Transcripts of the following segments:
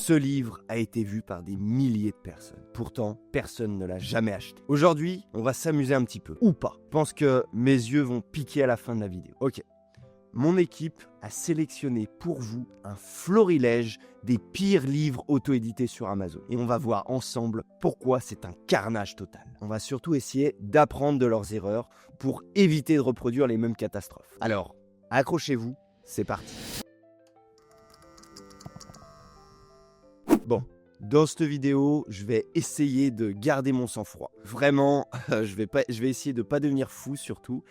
Ce livre a été vu par des milliers de personnes. Pourtant, personne ne l'a jamais acheté. Aujourd'hui, on va s'amuser un petit peu. Ou pas. Je pense que mes yeux vont piquer à la fin de la vidéo. Ok. Mon équipe a sélectionné pour vous un florilège des pires livres auto-édités sur Amazon. Et on va voir ensemble pourquoi c'est un carnage total. On va surtout essayer d'apprendre de leurs erreurs pour éviter de reproduire les mêmes catastrophes. Alors, accrochez-vous, c'est parti. Bon, dans cette vidéo, je vais essayer de garder mon sang-froid. Vraiment, je vais essayer de ne pas devenir fou surtout,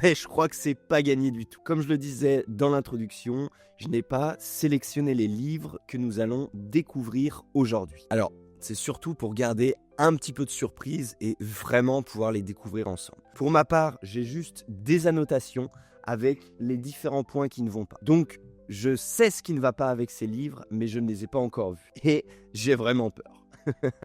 mais je crois que c'est pas gagné du tout. Comme je le disais dans l'introduction, je n'ai pas sélectionné les livres que nous allons découvrir aujourd'hui. Alors, c'est surtout pour garder un petit peu de surprise et vraiment pouvoir les découvrir ensemble. Pour ma part, j'ai juste des annotations avec les différents points qui ne vont pas. Donc, je sais ce qui ne va pas avec ces livres, mais je ne les ai pas encore vus. Et j'ai vraiment peur.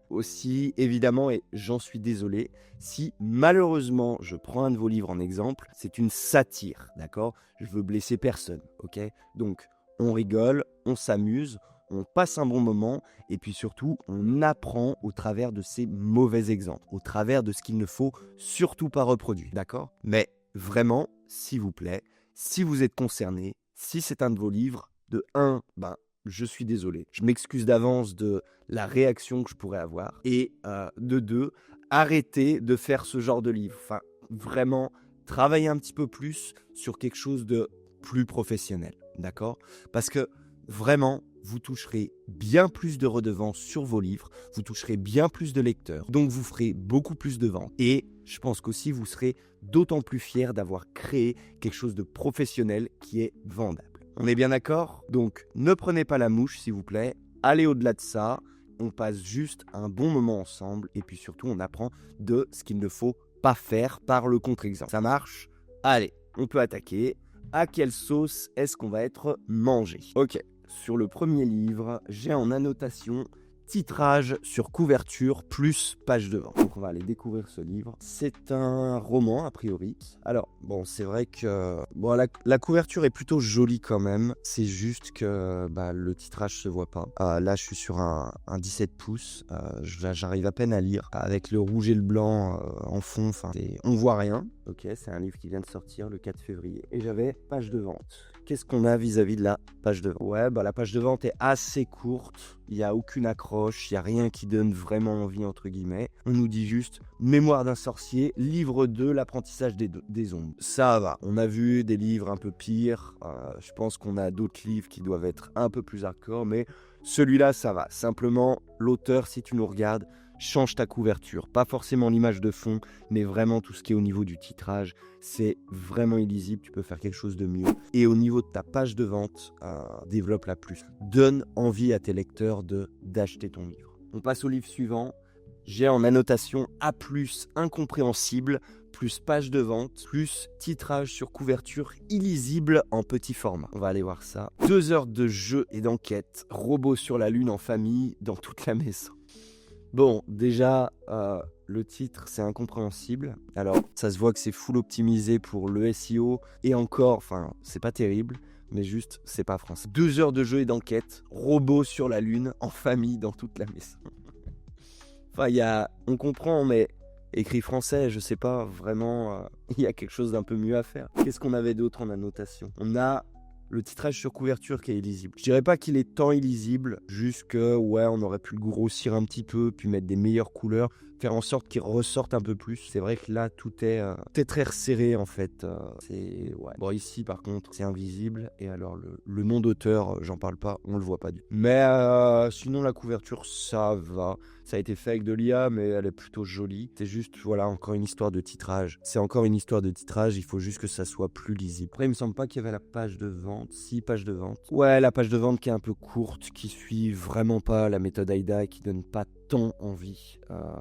Aussi, évidemment, et j'en suis désolé, si malheureusement je prends un de vos livres en exemple, c'est une satire, d'accord ? Je veux blesser personne, ok ? Donc, on rigole, on s'amuse, on passe un bon moment, et puis surtout, on apprend au travers de ces mauvais exemples, au travers de ce qu'il ne faut surtout pas reproduire, d'accord ? Mais vraiment, s'il vous plaît, si vous êtes concerné, si c'est un de vos livres, de 1, je suis désolé. Je m'excuse d'avance de la réaction que je pourrais avoir. Et de 2, arrêtez de faire ce genre de livre. Enfin, vraiment, travaillez un petit peu plus sur quelque chose de plus professionnel. D'accord ? Parce que vraiment, vous toucherez bien plus de redevances sur vos livres, vous toucherez bien plus de lecteurs, donc vous ferez beaucoup plus de ventes. Et je pense qu'aussi vous serez d'autant plus fiers d'avoir créé quelque chose de professionnel qui est vendable. On est bien d'accord ? Donc ne prenez pas la mouche s'il vous plaît, allez au-delà de ça, on passe juste un bon moment ensemble et puis surtout on apprend de ce qu'il ne faut pas faire par le contre-exemple. Ça marche ? Allez, on peut attaquer. À quelle sauce est-ce qu'on va être mangé ? Ok. Sur le premier livre, j'ai en annotation titrage sur couverture plus page de vente. Donc on va aller découvrir ce livre. C'est un roman a priori. Alors bon, c'est vrai que la couverture est plutôt jolie quand même. C'est juste que le titrage se voit pas. Là je suis sur un 17 pouces. J'arrive à peine à lire. Avec le rouge et le blanc en fond, on voit rien. Ok, c'est un livre qui vient de sortir le 4 février. Et j'avais page de vente. Qu'est-ce qu'on a vis-à-vis de la page de vente ? Ouais, la page de vente est assez courte. Il n'y a aucune accroche. Il n'y a rien qui donne vraiment envie, entre guillemets. On nous dit juste « Mémoire d'un sorcier, livre 2, l'apprentissage des ombres ». Ça va. On a vu des livres un peu pires. Je pense qu'on a d'autres livres qui doivent être un peu plus hardcore. Mais celui-là, ça va. Simplement, l'auteur, si tu nous regardes, change ta couverture, pas forcément l'image de fond, mais vraiment tout ce qui est au niveau du titrage, c'est vraiment illisible, tu peux faire quelque chose de mieux. Et au niveau de ta page de vente, développe-la plus. Donne envie à tes lecteurs d'acheter ton livre. On passe au livre suivant. J'ai en annotation A+, incompréhensible, plus page de vente, plus titrage sur couverture illisible en petit format. On va aller voir ça. 2 heures de jeu et d'enquête, robots sur la lune en famille, dans toute la maison. Bon, déjà, le titre, c'est incompréhensible. Alors, ça se voit que c'est full optimisé pour le SEO. Et encore, c'est pas terrible, mais juste, c'est pas français. 2 heures de jeu et d'enquête, robots sur la lune, en famille, dans toute la maison. On comprend, mais écrit français, je sais pas, vraiment, il y a quelque chose d'un peu mieux à faire. Qu'est-ce qu'on avait d'autre en annotation ? On a le titrage sur couverture qui est illisible. Je dirais pas qu'il est tant illisible, juste que on aurait pu le grossir un petit peu, puis mettre des meilleures couleurs, faire en sorte qu'il ressorte un peu plus. C'est vrai que là, tout est très resserré en fait. Bon, ici par contre, c'est invisible. Et alors le nom d'auteur, j'en parle pas, on le voit pas du tout. Mais sinon la couverture, ça va. Ça a été fait avec de l'IA, mais elle est plutôt jolie. C'est juste, encore une histoire de titrage. C'est encore une histoire de titrage, il faut juste que ça soit plus lisible. Après, il me semble pas qu'il y avait la page de vente. Si, page de vente. Ouais, la page de vente qui est un peu courte, qui suit vraiment pas la méthode AIDA, qui donne pas tant envie,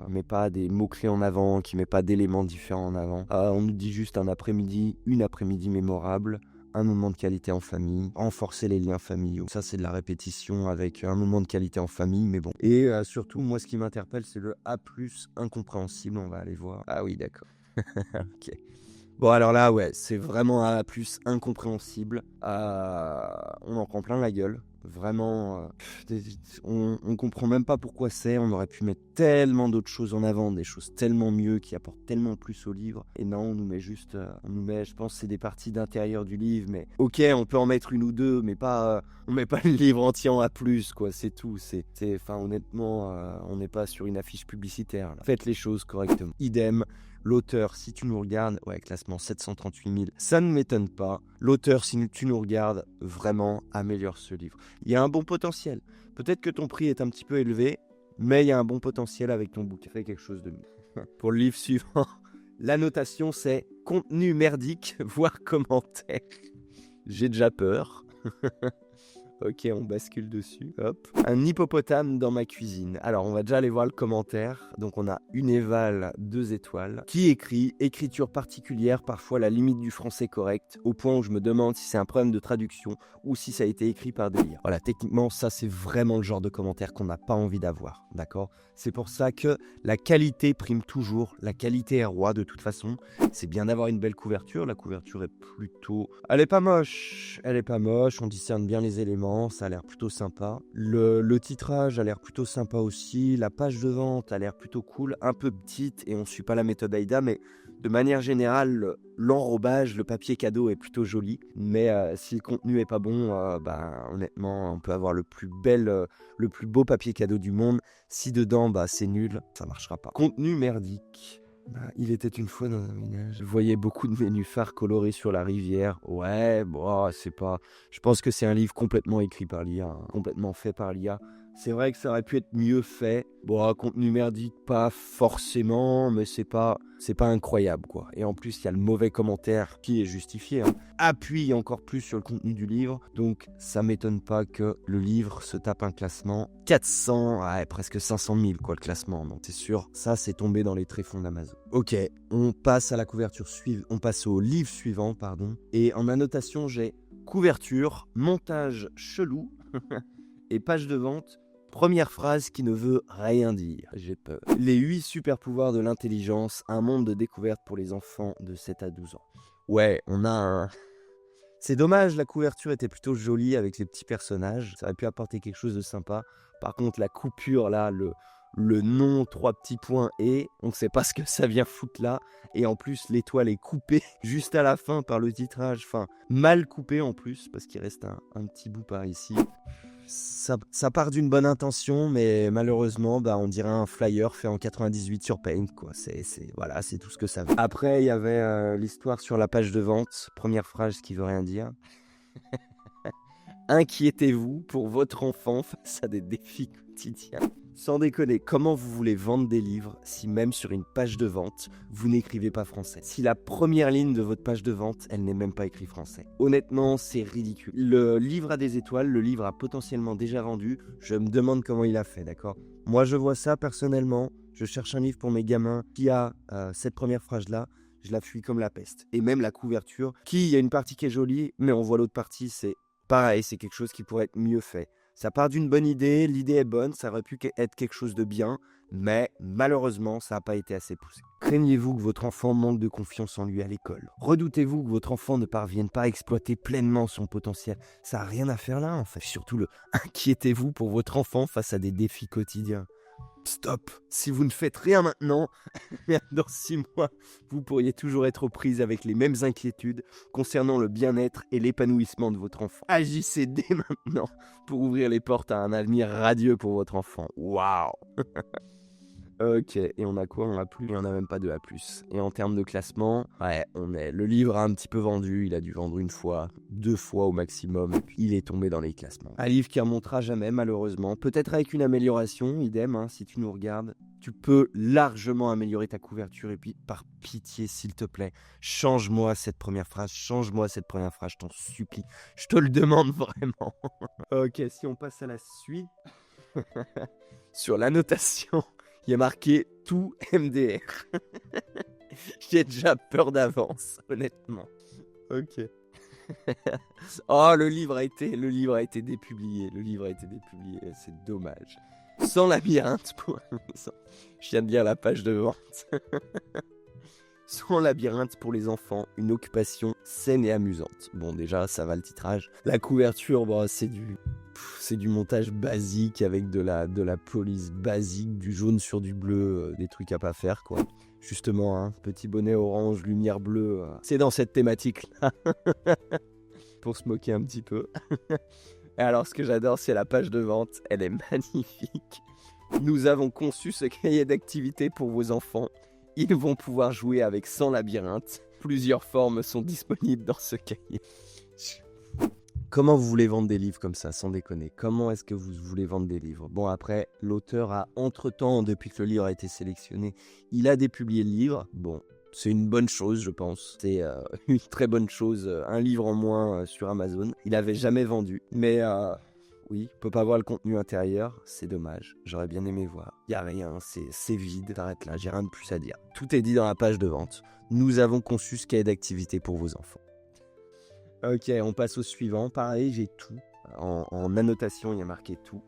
met pas des mots-clés en avant, qui met pas d'éléments différents en avant. On nous dit juste une après-midi mémorable. Un moment de qualité en famille, renforcer les liens familiaux. Ça, c'est de la répétition avec un moment de qualité en famille, mais bon. Et surtout, moi, ce qui m'interpelle, c'est le A+, incompréhensible. On va aller voir. Ah oui, d'accord. Ok. Bon, alors là, c'est vraiment un A+, incompréhensible. On en prend plein la gueule. Vraiment, on comprend même pas pourquoi c'est. On aurait pu mettre tellement d'autres choses en avant, des choses tellement mieux qui apportent tellement plus au livre. Et non, on nous met juste, je pense que c'est des parties d'intérieur du livre, mais ok, on peut en mettre une ou deux, mais pas, on met pas le livre entier en A+, quoi. C'est tout. Enfin, honnêtement, on n'est pas sur une affiche publicitaire, là. Faites les choses correctement. Idem. L'auteur, si tu nous regardes, classement 738 000, ça ne m'étonne pas. L'auteur, si tu nous regardes, vraiment améliore ce livre. Il y a un bon potentiel. Peut-être que ton prix est un petit peu élevé, mais il y a un bon potentiel avec ton bouquin. Fais quelque chose de mieux. Pour le livre suivant, la notation c'est contenu merdique, voire commentaire. J'ai déjà peur. Ok, on bascule dessus. Hop. Un hippopotame dans ma cuisine. Alors, on va déjà aller voir le commentaire. Donc, on a une éval 2 étoiles qui écrit « Écriture particulière, parfois la limite du français correct, au point où je me demande si c'est un problème de traduction ou si ça a été écrit par délire. » Voilà, techniquement, ça, c'est vraiment le genre de commentaire qu'on n'a pas envie d'avoir. D'accord ? C'est pour ça que la qualité prime toujours. La qualité est roi, de toute façon. C'est bien d'avoir une belle couverture. La couverture est plutôt... Elle est pas moche. On discerne bien les éléments. Ça a l'air plutôt sympa. Le titrage a l'air plutôt sympa aussi. La page de vente a l'air plutôt cool, un peu petite et on suit pas la méthode AIDA, mais de manière générale, l'enrobage, le papier cadeau est plutôt joli. Mais si le contenu est pas bon, honnêtement, on peut avoir le plus beau papier cadeau du monde. Si dedans, c'est nul, ça marchera pas. Contenu merdique. Il était une fois dans un village. Je voyais beaucoup de nénuphars colorés sur la rivière. Ouais, c'est pas... Je pense que c'est un livre complètement écrit par l'IA, complètement fait par l'IA. C'est vrai que ça aurait pu être mieux fait. Contenu merdique, pas forcément, mais c'est pas incroyable, quoi. Et en plus, il y a le mauvais commentaire qui est justifié. Appuie encore plus sur le contenu du livre. Donc, ça m'étonne pas que le livre se tape un classement 400, presque 500 000, quoi, le classement. Donc, c'est sûr, ça, c'est tombé dans les tréfonds d'Amazon. Ok, on passe à la couverture suivante. On passe au livre suivant, pardon. Et en annotation, j'ai couverture, montage chelou et page de vente. Première phrase qui ne veut rien dire. J'ai peur. Les 8 super pouvoirs de l'intelligence, un monde de découverte pour les enfants de 7 à 12 ans. Ouais, on a un... C'est dommage, la couverture était plutôt jolie avec les petits personnages. Ça aurait pu apporter quelque chose de sympa. Par contre, la coupure, là, le nom, 3 petits points et on ne sait pas ce que ça vient foutre là. Et en plus, l'étoile est coupée juste à la fin par le titrage. Enfin, mal coupé en plus, parce qu'il reste un petit bout par ici. Ça part d'une bonne intention, mais malheureusement, on dirait un flyer fait en 98 sur Paint, quoi. Voilà, c'est tout ce que ça veut. Après, il y avait l'histoire sur la page de vente. Première phrase qui veut rien dire. Inquiétez-vous pour votre enfant face à des défis quotidiens. Sans déconner, comment vous voulez vendre des livres si même sur une page de vente, vous n'écrivez pas français? Si la première ligne de votre page de vente, elle n'est même pas écrite français. Honnêtement, c'est ridicule. Le livre a des étoiles, le livre a potentiellement déjà vendu. Je me demande comment il a fait, d'accord? Moi, je vois ça personnellement. Je cherche un livre pour mes gamins qui a cette première phrase-là. Je la fuis comme la peste. Et même la couverture, il y a une partie qui est jolie, mais on voit l'autre partie, c'est pareil, c'est quelque chose qui pourrait être mieux fait. Ça part d'une bonne idée, l'idée est bonne, ça aurait pu être quelque chose de bien, mais malheureusement, ça n'a pas été assez poussé. Craignez-vous que votre enfant manque de confiance en lui à l'école? Redoutez-vous que votre enfant ne parvienne pas à exploiter pleinement son potentiel? Ça n'a rien à faire là, en fait. Surtout inquiétez-vous pour votre enfant face à des défis quotidiens. Stop! Si vous ne faites rien maintenant, dans 6 mois, vous pourriez toujours être aux prises avec les mêmes inquiétudes concernant le bien-être et l'épanouissement de votre enfant. Agissez dès maintenant pour ouvrir les portes à un avenir radieux pour votre enfant. Waouh! Ok, et on a quoi? On a plus, et on a même pas de A+. Et en termes de classement, le livre a un petit peu vendu, il a dû vendre 1 fois, 2 fois au maximum, et puis il est tombé dans les classements. Un livre qui remontera jamais, malheureusement. Peut-être avec une amélioration, idem, si tu nous regardes. Tu peux largement améliorer ta couverture, et puis par pitié, s'il te plaît, change-moi cette première phrase, je t'en supplie. Je te le demande vraiment. Ok, si on passe à la suite, sur l'annotation, il y a marqué tout MDR. J'ai déjà peur d'avance, honnêtement. Ok. Oh, le livre a été dépublié. C'est dommage. Sans labyrinthe pour la maison. Je viens de lire la page de vente. Sans labyrinthe pour les enfants, une occupation saine et amusante. Bon, déjà, ça va le titrage. La couverture, c'est du C'est du montage basique avec de la police basique, du jaune sur du bleu, des trucs à pas faire, quoi. Justement, hein, petit bonnet orange, lumière bleue, c'est dans cette thématique-là. Pour se moquer un petit peu. Et alors, ce que j'adore, c'est la page de vente. Elle est magnifique. Nous avons conçu ce cahier d'activités pour vos enfants. Ils vont pouvoir jouer avec 100 labyrinthes. Plusieurs formes sont disponibles dans ce cahier. Comment vous voulez vendre des livres comme ça, sans déconner? Comment est-ce que vous voulez vendre des livres? Bon, après, l'auteur a, entre-temps, depuis que le livre a été sélectionné, il a dépublié le livre. Bon, c'est une bonne chose, je pense. C'est une très bonne chose. Un livre en moins sur Amazon. Il n'avait jamais vendu. Mais oui, on peut pas voir le contenu intérieur. C'est dommage. J'aurais bien aimé voir. Il n'y a rien, c'est vide. T'arrêtes là, j'ai rien de plus à dire. Tout est dit dans la page de vente. Nous avons conçu ce cahier d'activité pour vos enfants. Ok, on passe au suivant. Pareil, j'ai tout. En annotation, il y a marqué tout.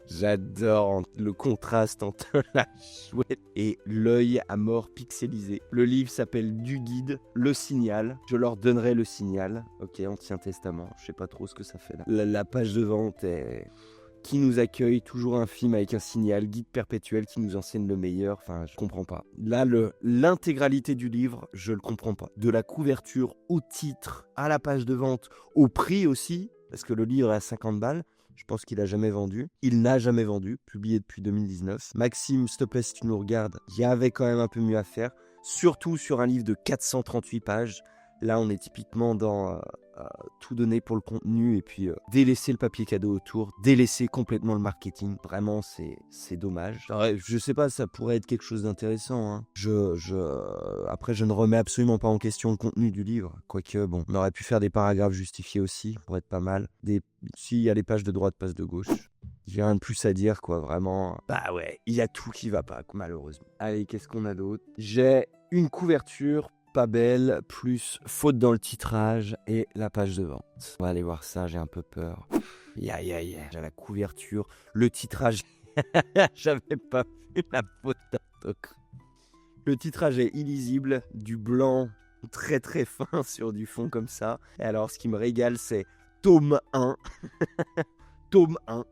J'adore le contraste entre la chouette et l'œil à mort pixelisé. Le livre s'appelle Du Guide, Le Signal. Je leur donnerai le signal. Ok, Ancien Testament. Je sais pas trop ce que ça fait là. La page de vente est... Qui nous accueille, toujours un film avec un signal, guide perpétuel qui nous enseigne le meilleur. Enfin, je comprends pas. Là, l'intégralité du livre, je le comprends pas. De la couverture au titre, à la page de vente, au prix aussi, parce que le livre est à 50 balles. Je pense qu'il a jamais vendu. Il n'a jamais vendu, publié depuis 2019. Maxime, s'il te plaît, si tu nous regardes, il y avait quand même un peu mieux à faire. Surtout sur un livre de 438 pages. Là, on est typiquement dans tout donner pour le contenu et puis délaisser le papier cadeau autour, délaisser complètement le marketing. Vraiment, c'est dommage. Alors, je sais pas, ça pourrait être quelque chose d'intéressant. Hein. Après, je ne remets absolument pas en question le contenu du livre. Quoique, bon, on aurait pu faire des paragraphes justifiés aussi, ça pourrait être pas mal. S'il y a les pages de droite, pages de gauche. J'ai rien de plus à dire, quoi, vraiment. Bah ouais, il y a tout qui va pas, malheureusement. Allez, qu'est-ce qu'on a d'autre? J'ai une couverture pas belle, plus faute dans le titrage et la page de vente. On va aller voir ça, j'ai un peu peur. J'ai la couverture, le titrage. J'avais pas vu la faute d'orthographe. Le titrage est illisible, du blanc très très fin sur du fond comme ça. Et alors, ce qui me régale, c'est tome 1. Tome 1.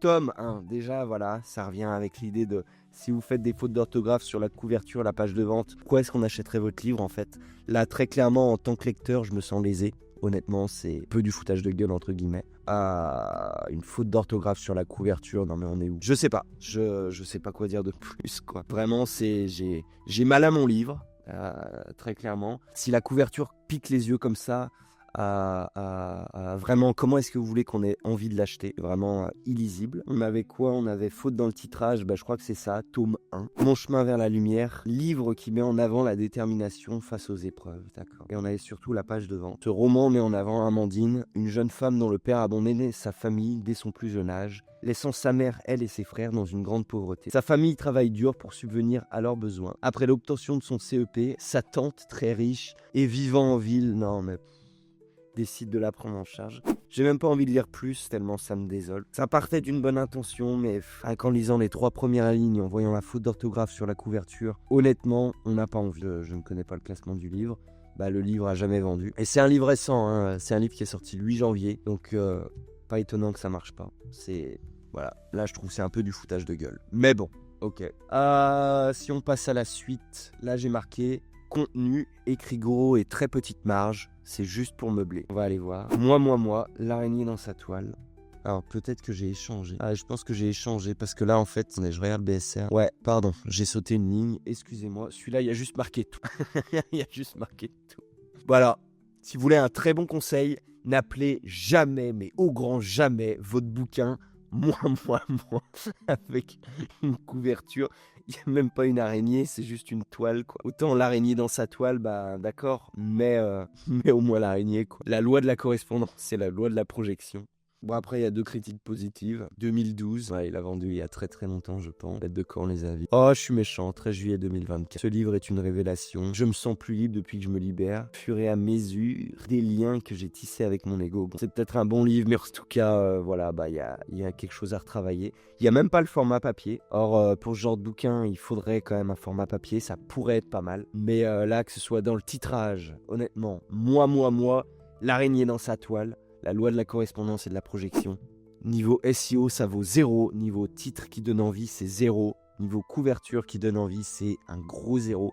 Tome 1, déjà voilà, ça revient avec l'idée de si vous faites des fautes d'orthographe sur la couverture, la page de vente, pourquoi est-ce qu'on achèterait votre livre en fait? Là, très clairement, en tant que lecteur, je me sens lésé. Honnêtement, c'est peu du foutage de gueule entre guillemets. Une faute d'orthographe sur la couverture, non mais on est où? Je sais pas, je sais pas quoi dire de plus quoi. Vraiment, j'ai mal à mon livre, très clairement. Si la couverture pique les yeux comme ça, vraiment, comment est-ce que vous voulez qu'on ait envie de l'acheter? Vraiment illisible. On avait quoi? On avait faute dans le titrage, je crois que c'est ça, tome 1. Mon chemin vers la lumière, livre qui met en avant la détermination face aux épreuves, d'accord. Et on avait surtout la page de vente. Ce roman met en avant Amandine, une jeune femme dont le père a abandonné sa famille dès son plus jeune âge, laissant sa mère, elle et ses frères dans une grande pauvreté. Sa famille travaille dur pour subvenir à leurs besoins. Après l'obtention de son CEP, sa tante, très riche et vivant en ville, non mais... décide de la prendre en charge. J'ai même pas envie de lire plus, tellement ça me désole. Ça partait d'une bonne intention, mais en lisant les 3 premières lignes, en voyant la faute d'orthographe sur la couverture, honnêtement, on n'a pas envie. Je ne connais pas le classement du livre. Le livre a jamais vendu. Et c'est un livre récent, hein. C'est un livre qui est sorti le 8 janvier, donc pas étonnant que ça marche pas. Voilà, là je trouve que c'est un peu du foutage de gueule. Mais bon, ok. Si on passe à la suite, là j'ai marqué... contenu, écrit gros et très petite marge, c'est juste pour meubler. On va aller voir. Moi, l'araignée dans sa toile. Alors peut-être que j'ai échangé. Je pense que j'ai échangé parce que là en fait, je regarde BSR. Ouais, pardon, j'ai sauté une ligne, excusez-moi. Celui-là, il y a juste marqué tout. Il y a juste marqué tout. Voilà, si vous voulez un très bon conseil, n'appelez jamais, mais au grand jamais, votre bouquin moi, avec une couverture. Il n'y a même pas une araignée, c'est juste une toile, quoi. Autant l'araignée dans sa toile, d'accord, mais au moins l'araignée, quoi. La loi de la correspondance, c'est la loi de la projection. Bon, après, il y a 2 critiques positives. 2012, ouais, il a vendu il y a très très longtemps, je pense. Faites de quand les avis. Oh, je suis méchant, 13 juillet 2024. Ce livre est une révélation. Je me sens plus libre depuis que je me libère. Fur et à mesure des liens que j'ai tissés avec mon ego. Bon, c'est peut-être un bon livre, mais en tout cas, il y a quelque chose à retravailler. Il n'y a même pas le format papier. Or, pour ce genre de bouquin, il faudrait quand même un format papier. Ça pourrait être pas mal. Mais là, que ce soit dans le titrage, honnêtement, moi, l'araignée dans sa toile, La loi de la correspondance et de la projection. Niveau SEO, ça vaut 0. Niveau titre qui donne envie, c'est 0. Niveau couverture qui donne envie, c'est un gros 0.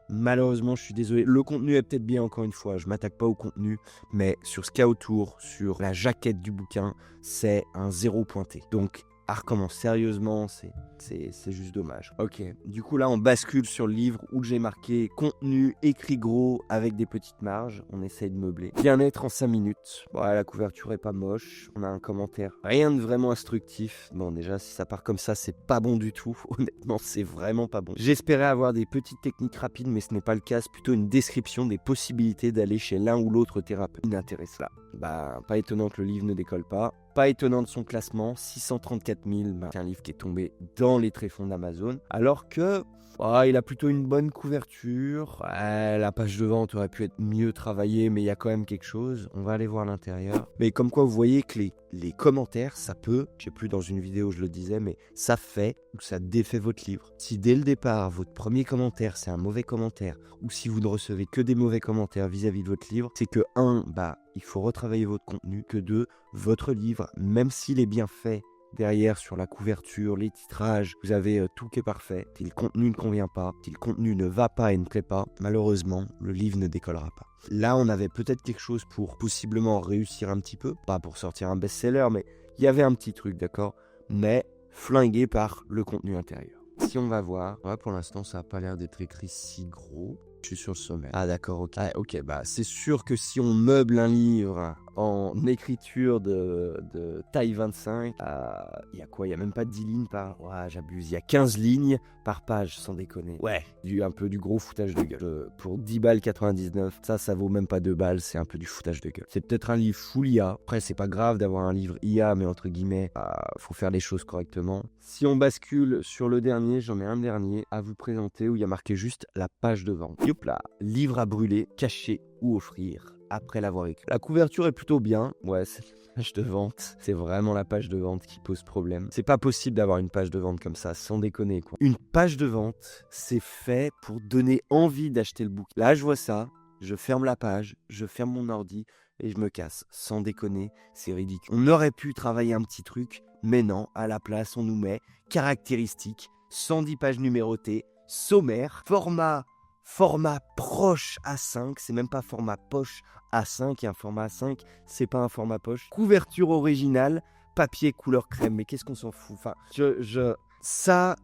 Malheureusement, je suis désolé. Le contenu est peut-être bien, encore une fois. Je m'attaque pas au contenu. Mais sur ce qu'il y a autour, sur la jaquette du bouquin, c'est un 0 pointé. Donc, à recommencer sérieusement, c'est juste dommage. Ok, du coup là on bascule sur le livre où j'ai marqué contenu écrit gros avec des petites marges. On essaye de meubler. Bien-être en 5 minutes. Bon, la couverture est pas moche. On a un commentaire. Rien de vraiment instructif. Bon, déjà si ça part comme ça, c'est pas bon du tout. Honnêtement, c'est vraiment pas bon. J'espérais avoir des petites techniques rapides, mais ce n'est pas le cas. C'est plutôt une description des possibilités d'aller chez l'un ou l'autre thérapeute. Inintéressant là. Bah, pas étonnant que le livre ne décolle pas. Pas étonnant de son classement, 634 000, c'est un livre qui est tombé dans les tréfonds d'Amazon, alors que il a plutôt une bonne couverture. La page de vente aurait pu être mieux travaillée, mais il y a quand même quelque chose. On va aller voir l'intérieur. Mais comme quoi, vous voyez que les commentaires, ça peut, je sais plus dans une vidéo je le disais, mais ça fait ou ça défait votre livre. Si dès le départ, votre premier commentaire, c'est un mauvais commentaire, ou si vous ne recevez que des mauvais commentaires vis-à-vis de votre livre, c'est que 1, il faut retravailler votre contenu, que 2, votre livre, même s'il est bien fait, derrière sur la couverture, les titrages, vous avez tout qui est parfait. Si le contenu ne convient pas, si le contenu ne va pas et ne plaît pas, malheureusement, le livre ne décollera pas. Là, on avait peut-être quelque chose pour possiblement réussir un petit peu, pas pour sortir un best-seller, mais il y avait un petit truc, d'accord, mais flingué par le contenu intérieur. Si on va voir, pour l'instant, ça n'a pas l'air d'être écrit si gros. Je suis sur le sommet. Ah d'accord, ok. C'est sûr que si on meuble un livre en écriture de taille 25, il y a quoi? Il y a même pas 10 lignes par... j'abuse. Il y a 15 lignes par page, sans déconner. Ouais, un peu du gros foutage de gueule. Pour 10 balles 99, ça vaut même pas 2 balles, c'est un peu du foutage de gueule. C'est peut-être un livre full IA. Après, c'est pas grave d'avoir un livre IA, mais entre guillemets, faut faire les choses correctement. Si on bascule sur le dernier, j'en ai un dernier à vous présenter où il y a marqué juste la page de vente. Là, livre à brûler, cacher ou offrir après l'avoir écrit. La couverture est plutôt bien. Ouais, c'est la page de vente. C'est vraiment la page de vente qui pose problème. C'est pas possible d'avoir une page de vente comme ça, sans déconner quoi. Une page de vente, c'est fait pour donner envie d'acheter le bouquin. Là, je vois ça, je ferme la page, je ferme mon ordi et je me casse. Sans déconner, c'est ridicule. On aurait pu travailler un petit truc, mais non, à la place, on nous met caractéristiques, 110 pages numérotées, sommaire, format proche A5, c'est même pas format poche A5, il y a un format A5, c'est pas un format poche. Couverture originale, papier couleur crème, mais qu'est-ce qu'on s'en fout? Enfin, ça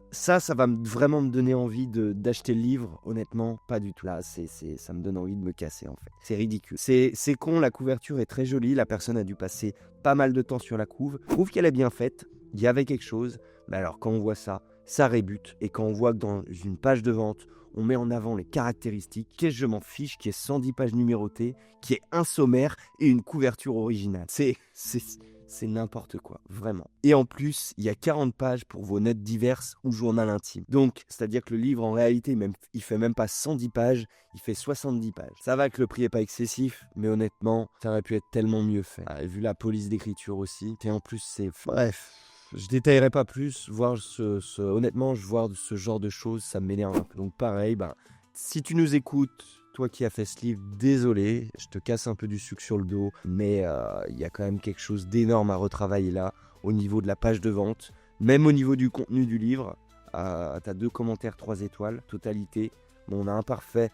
va vraiment me donner envie d'acheter le livre, honnêtement, pas du tout. Là, ça me donne envie de me casser en fait. C'est ridicule. C'est con, la couverture est très jolie, la personne a dû passer pas mal de temps sur la couve. Je trouve qu'elle est bien faite, il y avait quelque chose, mais alors quand on voit ça rébute. Et quand on voit que dans une page de vente, on met en avant les caractéristiques, qu'est-ce que je m'en fiche, qui est 110 pages numérotées, qui est un sommaire et une couverture originale. C'est n'importe quoi, vraiment. Et en plus, il y a 40 pages pour vos notes diverses ou journal intime. Donc, c'est-à-dire que le livre, en réalité, il fait même pas 110 pages, il fait 70 pages. Ça va que le prix est pas excessif, mais honnêtement, ça aurait pu être tellement mieux fait. Vu la police d'écriture aussi, et en plus, c'est... Bref... Je détaillerai pas plus, honnêtement, voir ce genre de choses, ça m'énerve un peu. Donc pareil, si tu nous écoutes, toi qui as fait ce livre, désolé, je te casse un peu du sucre sur le dos, mais il y a quand même quelque chose d'énorme à retravailler là, au niveau de la page de vente, même au niveau du contenu du livre. T'as 2 commentaires 3 étoiles, totalité. Bon, on a un parfait.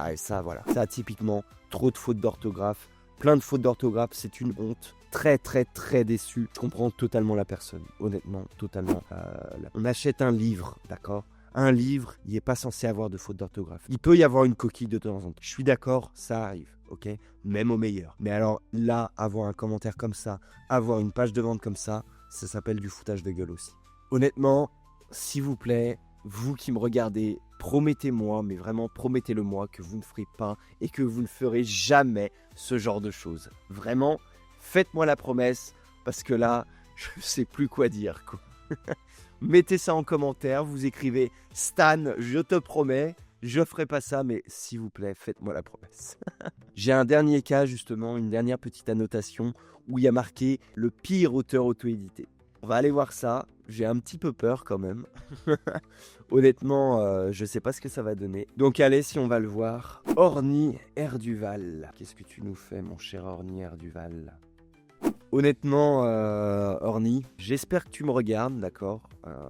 Et ça, voilà. Ça, typiquement, trop de fautes d'orthographe. Plein de fautes d'orthographe, c'est une honte. Très très très déçu. Je comprends totalement la personne, honnêtement, totalement. On achète un livre, d'accord? Un livre, il n'est pas censé avoir de fautes d'orthographe. Il peut y avoir une coquille de temps en temps. Je suis d'accord, ça arrive, ok? Même au meilleur. Mais alors là, avoir un commentaire comme ça, avoir une page de vente comme ça s'appelle du foutage de gueule aussi. Honnêtement, s'il vous plaît, vous qui me regardez, promettez-moi, mais vraiment promettez-le-moi que vous ne ferez pas et que vous ne ferez jamais ce genre de choses. Vraiment, faites-moi la promesse, parce que là, je ne sais plus quoi dire, quoi. Mettez ça en commentaire, vous écrivez « Stan, je te promets, je ferai pas ça, mais s'il vous plaît, faites-moi la promesse. » J'ai un dernier cas, justement, une dernière petite annotation, où il y a marqué « Le pire auteur auto-édité ». On va aller voir ça, j'ai un petit peu peur quand même. Honnêtement, je sais pas ce que ça va donner. Donc allez, si on va le voir. Orny Erduval. Qu'est-ce que tu nous fais, mon cher Orny Erduval? Honnêtement, Orny, j'espère que tu me regardes, d'accord.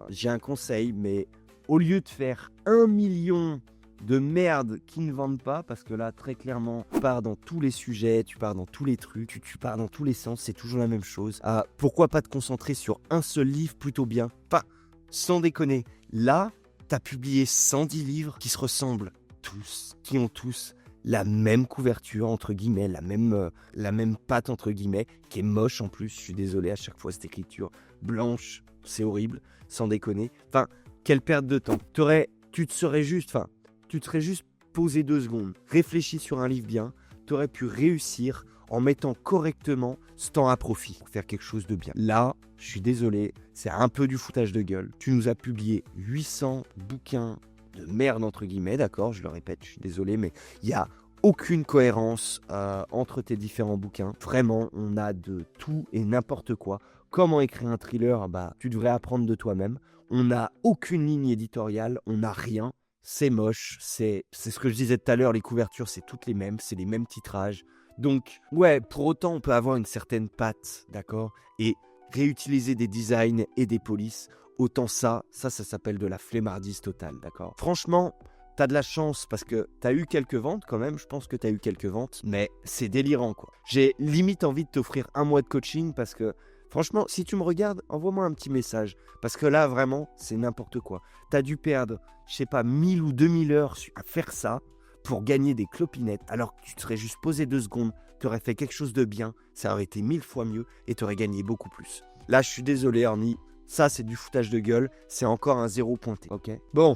J'ai un conseil, mais au lieu de faire 1 million de merde qui ne vendent pas, parce que là, très clairement, tu pars dans tous les sujets, tu pars dans tous les trucs, tu pars dans tous les sens, c'est toujours la même chose. Pourquoi pas te concentrer sur un seul livre plutôt bien? Enfin, sans déconner, là, t'as publié 110 livres qui se ressemblent tous, qui ont tous la même couverture, entre guillemets, la même patte, entre guillemets, qui est moche en plus. Je suis désolé, à chaque fois, cette écriture blanche, c'est horrible, sans déconner. Enfin, quelle perte de temps. Tu te serais juste posé 2 secondes, réfléchi sur un livre bien, tu aurais pu réussir en mettant correctement ce temps à profit pour faire quelque chose de bien. Là, je suis désolé, c'est un peu du foutage de gueule. Tu nous as publié 800 bouquins de merde, entre guillemets, d'accord, je le répète, je suis désolé, mais il n'y a aucune cohérence entre tes différents bouquins. Vraiment, on a de tout et n'importe quoi. Comment écrire un thriller? Tu devrais apprendre de toi-même. On n'a aucune ligne éditoriale, on n'a rien. C'est moche, c'est ce que je disais tout à l'heure, les couvertures, c'est toutes les mêmes, c'est les mêmes titrages. Donc, ouais, pour autant, on peut avoir une certaine patte, d'accord, et réutiliser des designs et des polices. Autant ça s'appelle de la flemmardise totale, d'accord. Franchement, t'as de la chance parce que t'as eu quelques ventes quand même, je pense que t'as eu quelques ventes, mais c'est délirant, quoi. J'ai limite envie de t'offrir 1 mois de coaching parce que, franchement, si tu me regardes, envoie-moi un petit message. Parce que là, vraiment, c'est n'importe quoi. T'as dû perdre, je sais pas, 1000 ou 2000 heures à faire ça pour gagner des clopinettes, alors que tu te serais juste posé 2 secondes, t'aurais fait quelque chose de bien, ça aurait été 1000 fois mieux et t'aurais gagné beaucoup plus. Là, je suis désolé, Orny. Ça, c'est du foutage de gueule. C'est encore un 0 pointé, ok? Bon,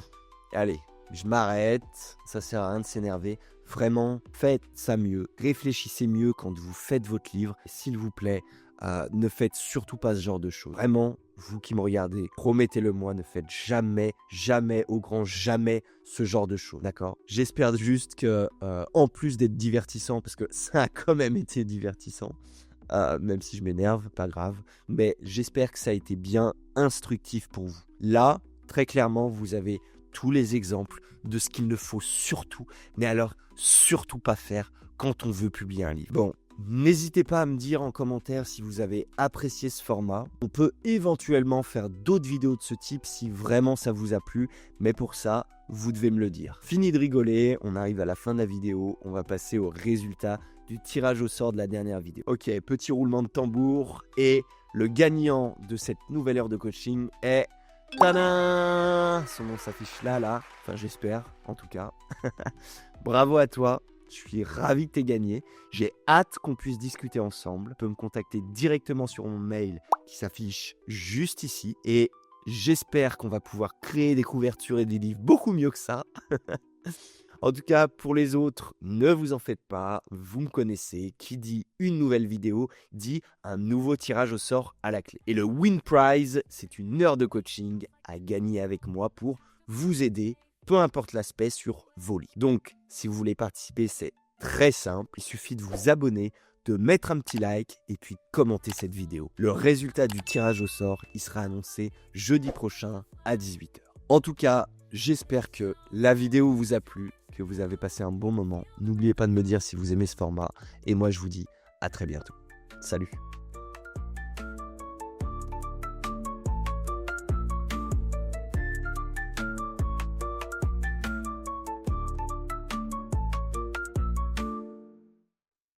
allez, je m'arrête. Ça sert à rien de s'énerver. Vraiment, faites ça mieux. Réfléchissez mieux quand vous faites votre livre. S'il vous plaît, ne faites surtout pas ce genre de choses. Vraiment, vous qui me regardez, promettez-le-moi, ne faites jamais, jamais, au grand jamais, ce genre de choses, d'accord? J'espère juste que, en plus d'être divertissant, parce que ça a quand même été divertissant, même si je m'énerve, pas grave. Mais j'espère que ça a été bien instructif pour vous. Là, très clairement, vous avez tous les exemples de ce qu'il ne faut surtout, mais alors surtout pas faire quand on veut publier un livre. Bon, n'hésitez pas à me dire en commentaire si vous avez apprécié ce format. On peut éventuellement faire d'autres vidéos de ce type si vraiment ça vous a plu, mais pour ça, vous devez me le dire. Fini de rigoler, on arrive à la fin de la vidéo, on va passer au résultat du tirage au sort de la dernière vidéo. Ok, petit roulement de tambour et le gagnant de cette nouvelle heure de coaching est... Tadam! Son nom s'affiche là, enfin j'espère en tout cas. Bravo à toi, je suis ravi que tu aies gagné. J'ai hâte qu'on puisse discuter ensemble. Tu peux me contacter directement sur mon mail qui s'affiche juste ici et j'espère qu'on va pouvoir créer des couvertures et des livres beaucoup mieux que ça. En tout cas, pour les autres, ne vous en faites pas, vous me connaissez, qui dit une nouvelle vidéo, dit un nouveau tirage au sort à la clé. Et le Win Prize, c'est une heure de coaching à gagner avec moi pour vous aider, peu importe l'aspect, sur vos livres. Donc, si vous voulez participer, c'est très simple, il suffit de vous abonner, de mettre un petit like et puis commenter cette vidéo. Le résultat du tirage au sort, il sera annoncé jeudi prochain à 18h. En tout cas, j'espère que la vidéo vous a plu, que vous avez passé un bon moment. N'oubliez pas de me dire si vous aimez ce format. Et moi, je vous dis à très bientôt. Salut!